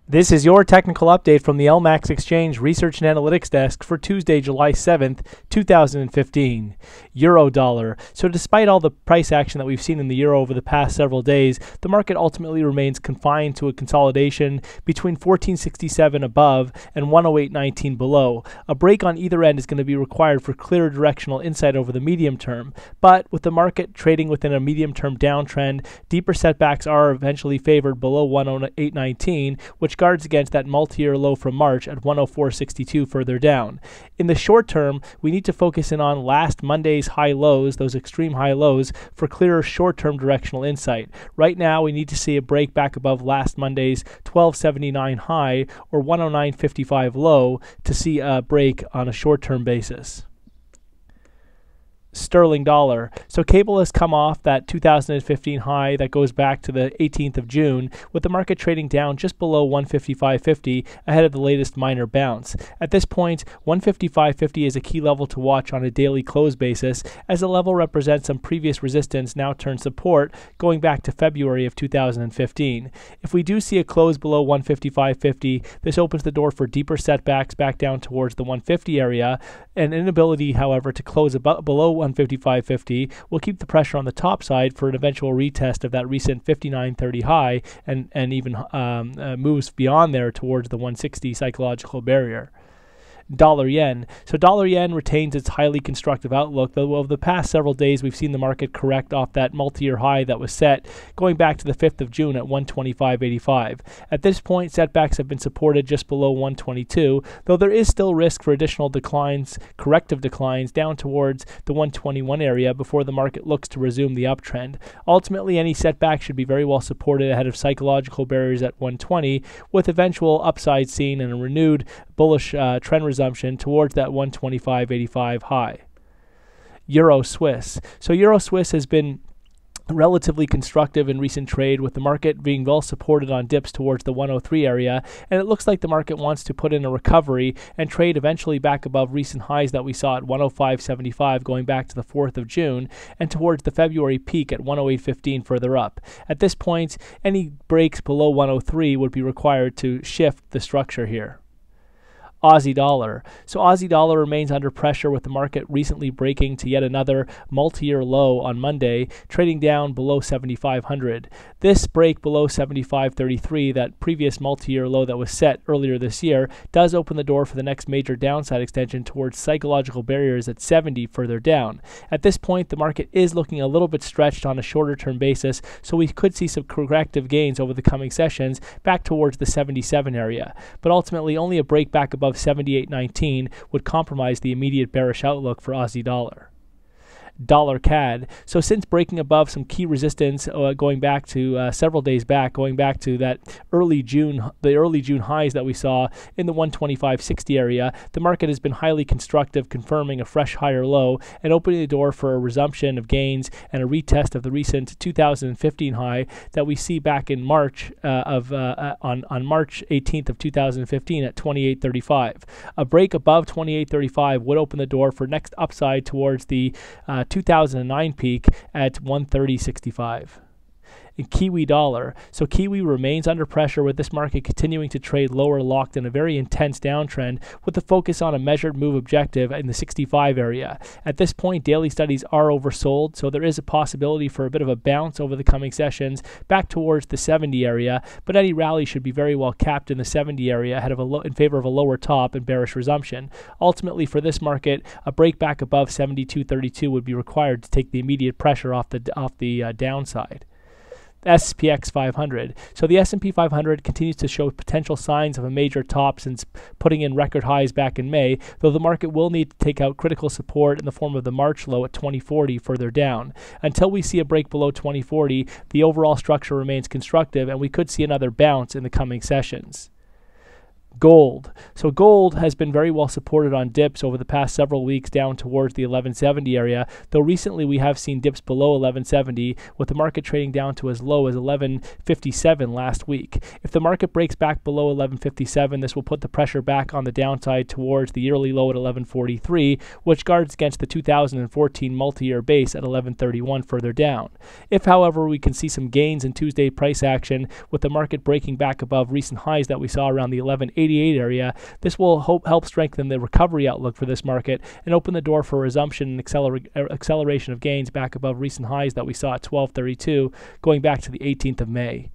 This is your technical update from the LMAX Exchange Research and Analytics Desk for Tuesday, July 7th, 2015. Euro dollar. So despite all the price action that we've seen in the euro over the past several days, the market ultimately remains confined to a consolidation between 1467 above and 108.19 below. A break on either end is going to be required for clear directional insight over the medium term. But with the market trading within a medium-term downtrend, deeper setbacks are eventually favored below 108.19, which guards against that multi-year low from March at 104.62 further down. In the short term, we need to focus in on last Monday's high lows, those extreme high lows, for clearer short-term directional insight. Right now, we need to see a break back above last Monday's 12.79 high or 109.55 low to see a break on a short-term basis. Sterling dollar. So cable has come off that 2015 high that goes back to the 18th of June, with the market trading down just below 155.50 ahead of the latest minor bounce. At this point, 155.50 is a key level to watch on a daily close basis, as the level represents some previous resistance now turned support going back to February of 2015. If we do see a close below 155.50, this opens the door for deeper setbacks back down towards the 150 area. An inability, however, to close below 155.50 will keep the pressure on the top side for an eventual retest of that recent 59.30 high and even moves beyond there towards the 160 psychological barrier. Dollar yen. So dollar yen retains its highly constructive outlook, though over the past several days we've seen the market correct off that multi-year high that was set going back to the 5th of June at 125.85. At this point, setbacks have been supported just below 122, though there is still risk for additional declines, corrective declines down towards the 121 area before the market looks to resume the uptrend. Ultimately, any setback should be very well supported ahead of psychological barriers at 120, with eventual upside seen and a renewed bullish trend resumption towards that 125.85 high. Euro Swiss. So Euro Swiss has been relatively constructive in recent trade, with the market being well supported on dips towards the 103 area, and it looks like the market wants to put in a recovery and trade eventually back above recent highs that we saw at 105.75 going back to the 4th of June and towards the February peak at 108.15 further up. At this point, any breaks below 103 would be required to shift the structure here. Aussie dollar. So Aussie dollar remains under pressure, with the market recently breaking to yet another multi-year low on Monday, trading down below 7,500. This break below 75.33, that previous multi-year low that was set earlier this year, does open the door for the next major downside extension towards psychological barriers at 70 further down. At this point, the market is looking a little bit stretched on a shorter term basis, so we could see some corrective gains over the coming sessions back towards the 77 area. But ultimately, only a break back above 78.19 would compromise the immediate bearish outlook for Aussie dollar. Dollar CAD. So since breaking above some key resistance going back to several days back, going back to that the early June highs that we saw in the 125.60 area, the market has been highly constructive, confirming a fresh higher low and opening the door for a resumption of gains and a retest of the recent 2015 high that we see back in March on March 18th of 2015 at 28.35. A break above 28.35 would open the door for next upside towards the 2009 peak at 130.65. In Kiwi dollar. So Kiwi remains under pressure, with this market continuing to trade lower, locked in a very intense downtrend with a focus on a measured move objective in the 65 area. At this point, daily studies are oversold, so there is a possibility for a bit of a bounce over the coming sessions back towards the 70 area, but any rally should be very well capped in the 70 area ahead of in favor of a lower top and bearish resumption. Ultimately, for this market, a break back above 72.32 would be required to take the immediate pressure off the downside. SPX 500. So the S&P 500 continues to show potential signs of a major top since putting in record highs back in May, though the market will need to take out critical support in the form of the March low at 2040 further down. Until we see a break below 2040, the overall structure remains constructive, and we could see another bounce in the coming sessions. Gold. So gold has been very well supported on dips over the past several weeks down towards the 1170 area, though recently we have seen dips below 1170, with the market trading down to as low as 1157 last week. If the market breaks back below 1157, this will put the pressure back on the downside towards the yearly low at 1143, which guards against the 2014 multi-year base at 1131 further down. If, however, we can see some gains in Tuesday price action, with the market breaking back above recent highs that we saw around the 1188 area, this will help strengthen the recovery outlook for this market and open the door for resumption and acceleration of gains back above recent highs that we saw at 1232 going back to the 18th of May.